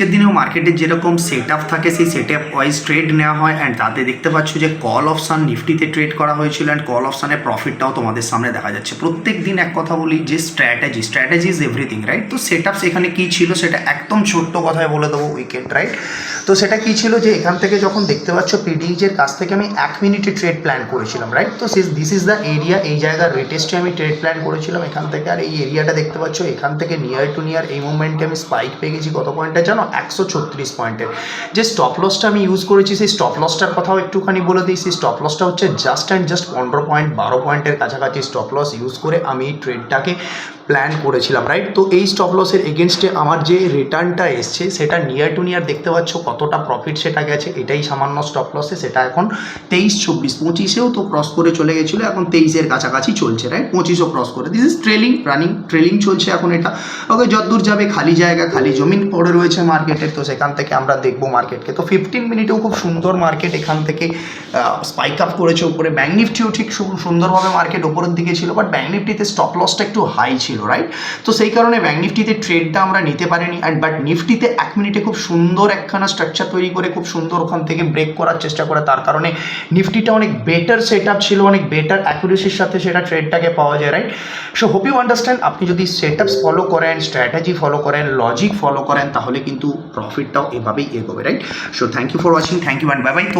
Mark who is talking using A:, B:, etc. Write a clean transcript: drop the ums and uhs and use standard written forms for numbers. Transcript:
A: আজকের দিনেও মার্কেটে যেরকম সেট আপ থাকে সেই সেট আপ ওয়াইজ ট্রেড নেওয়া হয় অ্যান্ড তাতে দেখতে পাচ্ছ যে কল অপশান নিফটিতে ট্রেড করা হয়েছিল অ্যান্ড কল অপশানের প্রফিটটাও তোমাদের সামনে দেখা যাচ্ছে। প্রত্যেক দিন এক কথা বলি যে স্ট্র্যাটেজি ইজ এভরিথিং, রাইট? তো সেট আপ সেখানে কী ছিল সেটা একদম ছোট্ট কথায় বলে দেবো, উইকেন্ড, রাইট? তো সেটা কী ছিল যে এখান থেকে যখন দেখতে পাচ্ছ পিডিএইচের কাছ থেকে আমি 1 মিনিটে ট্রেড প্ল্যান করেছিলাম, রাইট? তো দিস ইজ দ্য এরিয়া, এই জায়গার রেটেস্টে আমি ট্রেড প্ল্যান করেছিলাম এখান থেকে। আর এই এরিয়াটা দেখতে পাচ্ছ এখান থেকে নিয়ার টু নিয়ার এই মুভমেন্টে আমি স্পাইক পেয়ে গেছি কত পয়েন্টে জানো? 136 পয়েন্টের। যে স্টপ লসটা আমি ইউজ করেছি সেই স্টপ লসটার কথাও একটুখানি বলে দিই। সেই স্টপ লসটা হচ্ছে জাস্ট 15 পয়েন্ট, 12 পয়েন্টের কাছাকাছি স্টপ লস ইউজ করে আমি এই ট্রেডটাকে প্ল্যান করেছিলাম, রাইট? তো এই স্টপ লসের এগেনস্টে আমার যে রিটার্নটা এসছে সেটা নিয়ার টু নিয়ার দেখতে পাচ্ছ কতটা প্রফিট সেটা গেছে। এটাই সামান্য স্টপ লসে, সেটা এখন 23, 24, 25এও তো ক্রস করে চলে গেছিলো, এখন 23-এর কাছাকাছি চলছে, রাইট? 25ও ক্রস করে, দিস ইজ ট্রেলিং চলছে এখন এটা। ওকে, যতদূর যাবে খালি জায়গা, খালি জমিন পড়ে রয়েছে মার্কেটের, তো সেখান থেকে আমরা দেখবো মার্কেটকে। তো 15 মিনিটেও খুব সুন্দর মার্কেট এখান থেকে স্পাইক আপ করেছে উপরে। ব্যাঙ্ক নিফটিও ঠিক সুন্দরভাবে মার্কেট ওপরের দিকে ছিল, বাট ব্যাঙ্ক নিফটিতে স্টপ লসটা একটু হাই ছিল, রাইট? তো সেই কারণে ব্যাঙ্ক নিফটিতে ট্রেডটা আমরা নিতে পারিনি। অ্যান্ড বাট নিফটিতে 1 মিনিটে খুব সুন্দর একখানা স্ট্রাকচার তৈরি করে খুব সুন্দর ওখান থেকে ব্রেক করার চেষ্টা করে, তার কারণে নিফটিটা অনেক বেটার সেট আপ ছিল, অনেক বেটার অ্যাকুরেসির সাথে সেটা ট্রেডটাকে পাওয়া যায়, right? So hope you understand. আপনি যদি সেট আপস ফলো করেন, স্ট্র্যাটেজি ফলো করেন, লজিক ফলো করেন, তাহলে কিন্তু প্রফিটটাও এভাবেই এগোবে, right? So thank you for watching, thank you and bye bye. তো